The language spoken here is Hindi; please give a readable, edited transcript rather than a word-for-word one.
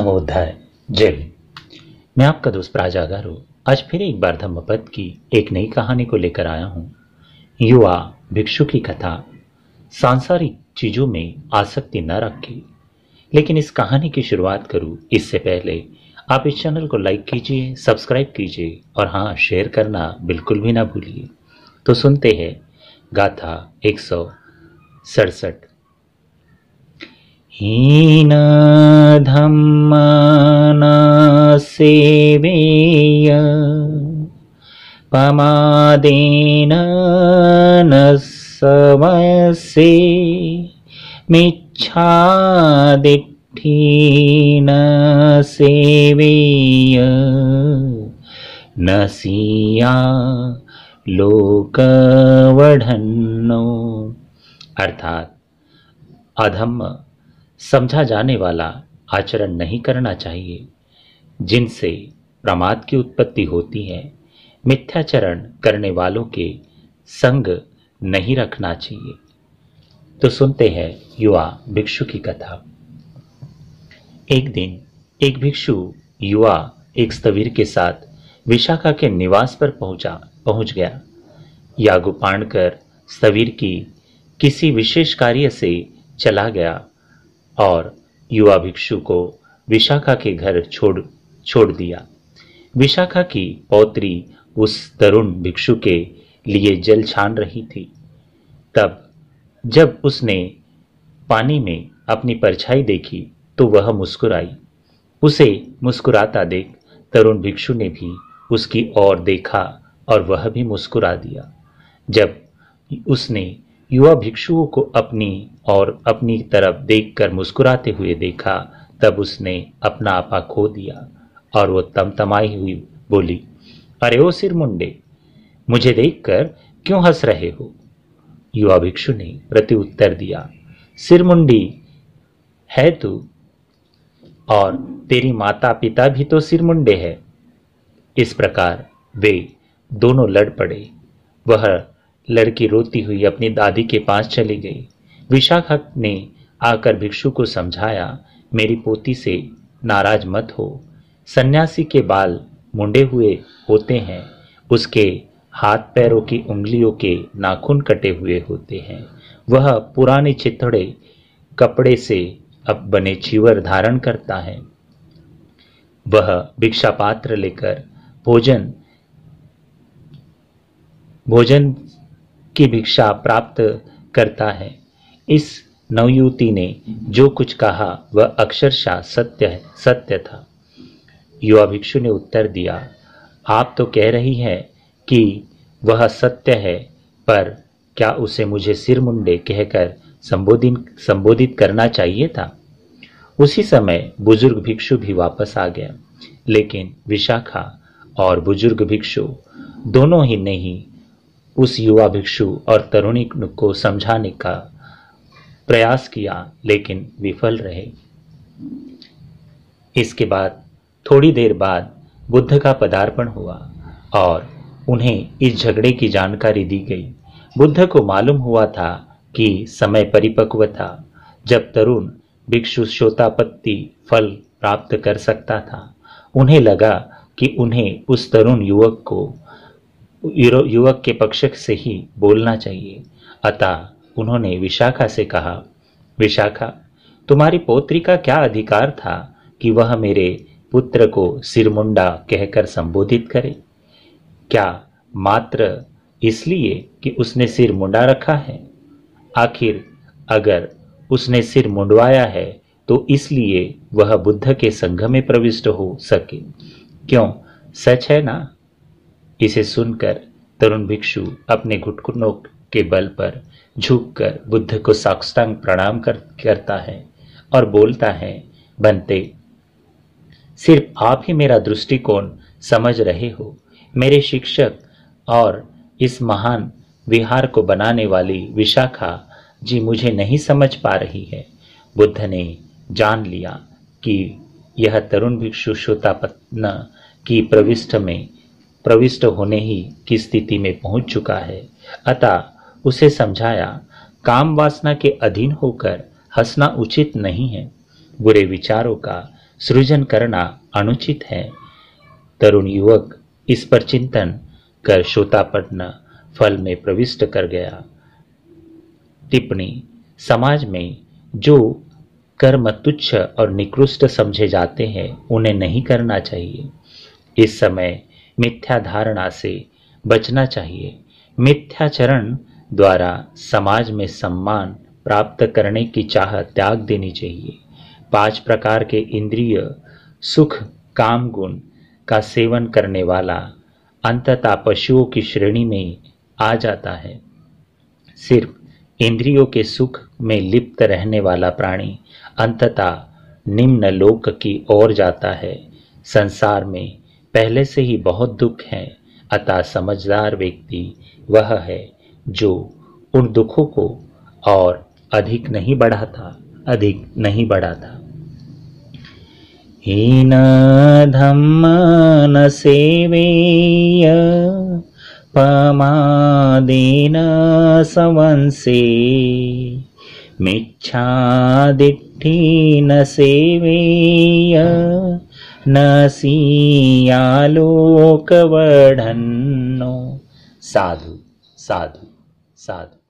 नमोध्याय। जय हिंद। मैं आपका दोस्त प्राजागारू आज फिर एक बार धम्मपद की एक नई कहानी को लेकर आया हूं। युवा भिक्षु की कथा। सांसारिक चीजों में आसक्ति न रखें। लेकिन इस कहानी की शुरुआत करूं इससे पहले आप इस चैनल को लाइक कीजिए, सब्सक्राइब कीजिए और हाँ, शेयर करना बिल्कुल भी ना भूलिए। तो सुनते हैं गाथा 167। हीन धम्म न सेवेय पमादेन न समसे मिच्छादिट्ठी न सेवेय न सिया लोकवढ़न्नो। अर्थात अधम्म समझा जाने वाला आचरण नहीं करना चाहिए जिनसे प्रमाद की उत्पत्ति होती है। मिथ्याचरण करने वालों के संग नहीं रखना चाहिए। तो सुनते हैं युवा भिक्षु की कथा। एक दिन एक भिक्षु युवा एक स्थविर के साथ विशाखा के निवास पर पहुंच गया। यागुपाण कर स्थविर की किसी विशेष कार्य से चला गया और युवा भिक्षु को विशाखा के घर छोड़ दिया। विशाखा की पौत्री उस तरुण भिक्षु के लिए जल छान रही थी। तब जब उसने पानी में अपनी परछाई देखी तो वह मुस्कुराई। उसे मुस्कुराता देख तरुण भिक्षु ने भी उसकी ओर देखा और वह भी मुस्कुरा दिया। जब उसने युवा भिक्षुओं को अपनी तरफ देखकर मुस्कुराते हुए देखा तब उसने अपना आपा खो दिया और वो तमतमाई हुई बोली, अरे ओ सिर मुंडे, मुझे देखकर क्यों हंस रहे हो? युवा भिक्षु ने प्रत्युत्तर दिया, सिर मुंडी है तू और तेरी माता पिता भी तो सिर मुंडे है। इस प्रकार वे दोनों लड़ पड़े। वह लड़की रोती हुई अपनी दादी के पास चली गई। विशाखा ने आकर भिक्षु को समझाया, मेरी पोती से नाराज मत हो। सन्यासी के बाल मुंडे हुए होते हैं, उसके हाथ पैरों की उंगलियों के नाखून कटे हुए होते हैं। वह पुराने चिथड़े कपड़े से अब बने चीवर धारण करता है। वह भिक्षा पात्र लेकर भोजन की भिक्षा प्राप्त करता है। इस नवयुवती ने जो कुछ कहा वह अक्षरशः सत्य था। युवा भिक्षु ने उत्तर दिया, आप तो कह रही हैं कि वह सत्य है, पर क्या उसे मुझे सिर मुंडे कहकर संबोधित करना चाहिए था? उसी समय बुजुर्ग भिक्षु भी वापस आ गया, लेकिन विशाखा और बुजुर्ग भिक्षु दोनों ही नहीं उस युवा भिक्षु और तरुणी को समझाने का प्रयास किया, लेकिन विफल रहे। इसके बाद थोड़ी देर बाद बुद्ध का पदार्पण हुआ और उन्हें इस झगड़े की जानकारी दी गई। बुद्ध को मालूम हुआ था कि समय परिपक्व था जब तरुण भिक्षु शोतापत्ति फल प्राप्त कर सकता था। उन्हें लगा कि उन्हें उस तरुण युवक के पक्ष से ही बोलना चाहिए। अतः उन्होंने विशाखा से कहा, विशाखा, तुम्हारी पौत्री का क्या अधिकार था कि वह मेरे पुत्र को सिरमुंडा कहकर संबोधित करे? क्या मात्र इसलिए कि उसने सिर मुंडा रखा है? आखिर अगर उसने सिर मुंडवाया है तो इसलिए वह बुद्ध के संघ में प्रविष्ट हो सके। क्यों, सच है ना? इसे सुनकर तरुण भिक्षु अपने घुटनों के बल पर झुककर बुद्ध को साष्टांग प्रणाम करता है और बोलता है, बनते, सिर्फ आप ही मेरा दृष्टिकोण समझ रहे हो। मेरे शिक्षक और इस महान विहार को बनाने वाली विशाखा जी मुझे नहीं समझ पा रही है। बुद्ध ने जान लिया कि यह तरुण भिक्षु शोतापन्न की प्रविष्ट होने ही की स्थिति में पहुंच चुका है। अतः उसे समझाया, काम वासना के अधीन होकर हंसना उचित नहीं है। बुरे विचारों का सृजन करना अनुचित है। तरुण युवक इस पर चिंतन कर श्रोतापन्न फल में प्रविष्ट कर गया। टिप्पणी: समाज में जो कर्म तुच्छ और निकृष्ट समझे जाते हैं उन्हें नहीं करना चाहिए। इस समय मिथ्या धारणा से बचना चाहिए। मिथ्याचरण द्वारा समाज में सम्मान प्राप्त करने की चाह त्याग देनी चाहिए। 5 प्रकार के इंद्रिय सुख काम गुण का सेवन करने वाला अंततः पशुओं की श्रेणी में आ जाता है। सिर्फ इंद्रियों के सुख में लिप्त रहने वाला प्राणी अंततः निम्न लोक की ओर जाता है। संसार में पहले से ही बहुत दुख है, अतः समझदार व्यक्ति वह है जो उन दुखों को और अधिक नहीं बढ़ाता। हीन धम्म न सेवेय पमादेन संवंसे मिच्छादिट्ठी न सेवेय न सियालोकवर्धन्नो। साधु साधु साधु।